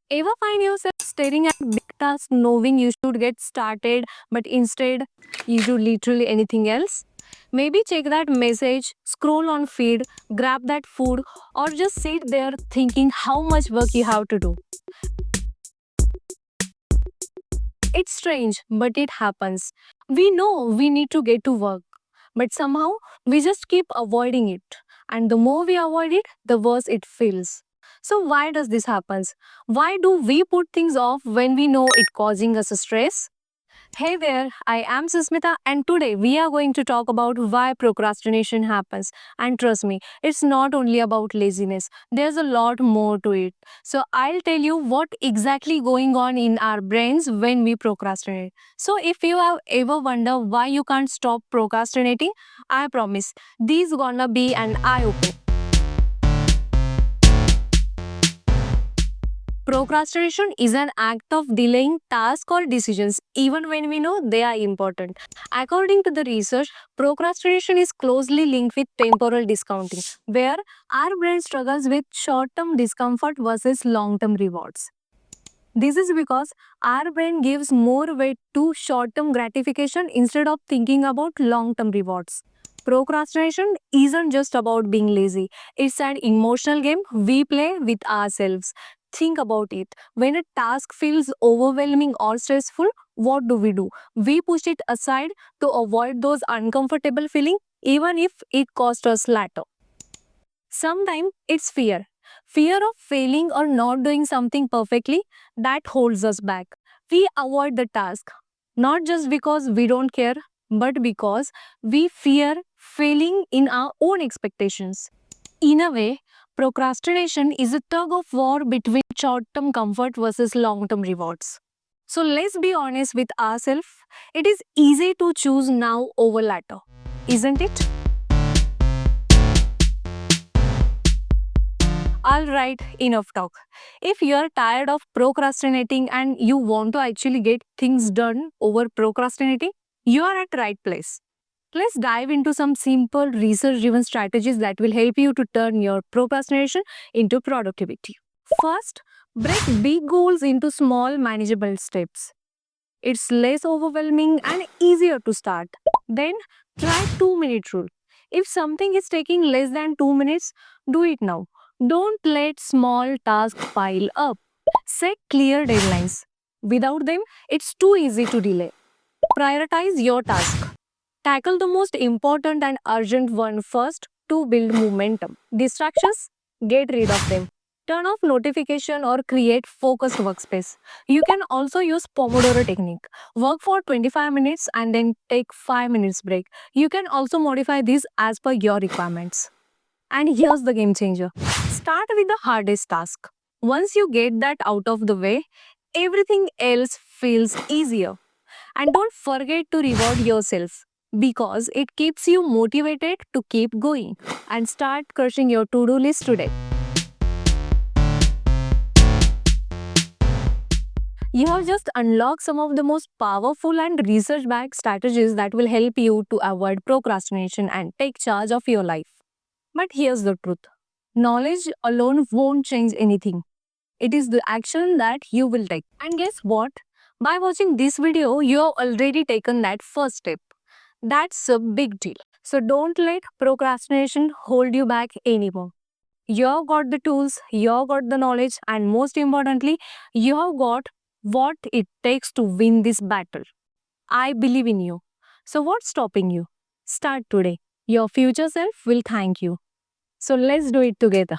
Ever find yourself staring at big tasks knowing you should get started, but instead you do literally anything else? Maybe check that message, scroll on feed, grab that food, or just sit there thinking how much work you have to do. It's strange, but it happens. We know we need to get to work, but somehow we just keep avoiding it. And the more we avoid it, the worse it feels. So why does this happen? Why do we put things off when we know it causing us stress? Hey there, I am Susmita, and today we are going to talk about why procrastination happens. And trust me, it's not only about laziness, there's a lot more to it. So, I'll tell you what exactly going on in our brains when we procrastinate. So, if you have ever wondered why you can't stop procrastinating, I promise this gonna be an eye opener. Procrastination is an act of delaying tasks or decisions even when we know they are important. According to the research, procrastination is closely linked with temporal discounting, where our brain struggles with short term discomfort versus long term rewards. This is because our brain gives more weight to short term gratification instead of thinking about long term rewards. Procrastination isn't just about being lazy, it's an emotional game we play with ourselves. Think about it. When a task feels overwhelming or stressful, what do? We push it aside to avoid those uncomfortable feelings, even if it costs us later. Sometimes it's fear. Fear of failing or not doing something perfectly that holds us back. We avoid the task not just because we don't care, but because we fear failing in our own expectations. In a way, procrastination is a tug of war between short term comfort versus long term rewards. So let's be honest with ourselves. It is easy to choose now over later, isn't it? Alright, enough talk. If you're tired of procrastinating and you want to actually get things done over procrastinating, you are at the right place. Let's dive into some simple research driven strategies that will help you to turn your procrastination into productivity. First, break big goals into small, manageable steps. It's less overwhelming and easier to start. Then, try 2 minute rule. If something is taking less than 2 minutes, do it now. Don't let small tasks pile up. Set clear deadlines. Without them, it's too easy to delay. Prioritize your task. Tackle the most important and urgent one first to build momentum. Distractions, get rid of them. Turn off notification or create focused workspace. You can also use Pomodoro technique. Work for 25 minutes and then take 5 minutes break. You can also modify this as per your requirements. And here's the game changer. Start with the hardest task. Once you get that out of the way, everything else feels easier. And don't forget to reward yourself because it keeps you motivated to keep going and start crushing your to do list today. You have just unlocked some of the most powerful and research backed strategies that will help you to avoid procrastination and take charge of your life. But here's the truth, knowledge alone won't change anything. It is the action that you will take. And guess what? By watching this video, you have already taken that first step. That's a big deal. So don't let procrastination hold you back anymore. You've got the tools, you've got the knowledge, and most importantly, you've got what it takes to win this battle. I believe in you. So what's stopping you? Start today. Your future self will thank you. So let's do it together.